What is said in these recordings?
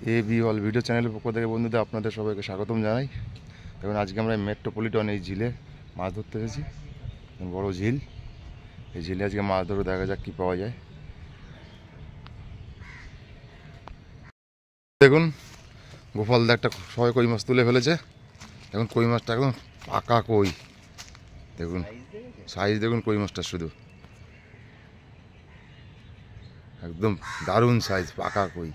A B all video চ্যানেলের পক্ষ থেকে বন্ধুদের আপনাদের সবাইকে স্বাগতম জানাই। দেখুন আজকে আমরা মেট্রোপলিটন এই ঝিলে মাছ ধরতে এসেছি। বড় ঝিল, এই ঝিলে আজকে মাছ ধরে দেখা যাক কী পাওয়া যায়। দেখুন গোপালদা একটা সবাই কই মাছ তুলে ফেলেছে। এখন কই মাছটা একদম পাকা কই, দেখুন সাইজ দেখুন কই মাছটা, শুধু একদম দারুণ সাইজ পাকা কই।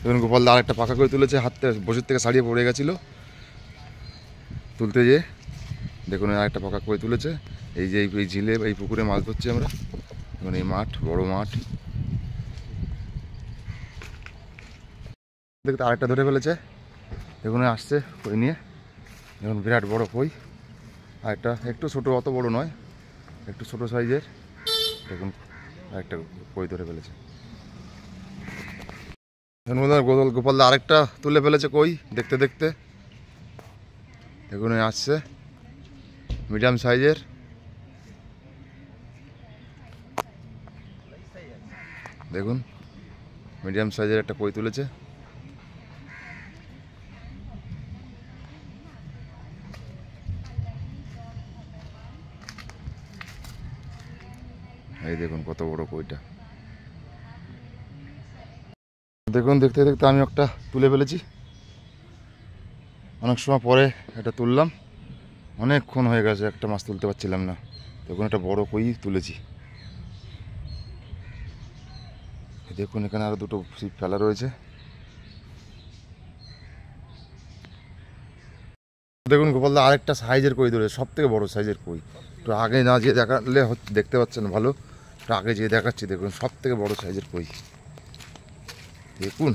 দেখুন গোপালদা আরেকটা পাকা কই তুলেছে, হাতে বসের থেকে ছাড়িয়ে পড়ে গেছিলো তুলতে যেয়ে। দেখুন আরেকটা পাকা কই তুলেছে। এই যে এই ঝিলে এই পুকুরে মাছ ধরছি আমরা। দেখুন এই মাঠ, বড় মাঠ, দেখতে আরেকটা ধরে ফেলেছে। দেখুন আসছে কই নিয়ে, দেখুন বিরাট বড় কই। আরেকটা একটু ছোটো, অত বড় নয়, একটু ছোটো সাইজের। দেখুন আরেকটা কই ধরে ফেলেছে। গোপালদা আরেকটা তুলে ফেলেছে কই দেখতে দেখতে। দেখুন আসছে মিডিয়াম সাইজের। দেখুন মিডিয়াম সাইজের একটা কই তুলেছে। এই দেখুন কত বড় কইটা। দেখুন দেখতে দেখতে আমি একটা তুলে ফেলেছি। অনেক সময় পরে এটা তুললাম, অনেকক্ষণ হয়ে গেছে একটা মাছ তুলতে পারছিলাম না। দেখুন একটা বড় কই তুলেছি। দেখুন এখানে আরো দুটো ছিপ ফেলা রয়েছে। দেখুন গোপালদা আরেকটা সাইজের কই ধরেছে, সব থেকে বড় সাইজের কই। একটু আগে না যেয়ে দেখালে দেখতে পাচ্ছেন ভালো, একটু আগে যেয়ে দেখাচ্ছি। দেখুন সব থেকে বড় সাইজের কই, দেখুন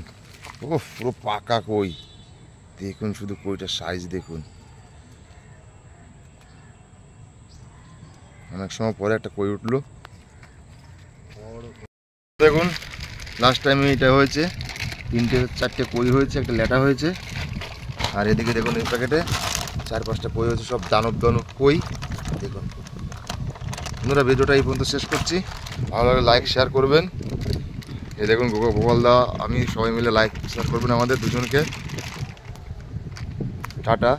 ও পুরো পাকা কই। দেখুন শুধু কইটার সাইজ দেখুন। অনেক সময় পরে একটা কই উঠলো। দেখুন লাস্ট টাইমে এটা হয়েছে, 3-4টে কই হয়েছে, একটা ল্যাটা হয়েছে। আর এদিকে দেখুন এই প্যাকেটে 4-5টা কই হয়েছে, সব দানব দানব কই। দেখুন বন্ধুরা ভিডিওটা এই পর্যন্ত শেষ করছি। ভালো লাগলে লাইক শেয়ার করবেন। এই দেখুন গোপালদা আমি সবাই মিলে লাইক শেয়ার করবেন আমাদের দুজনকে। টাটা।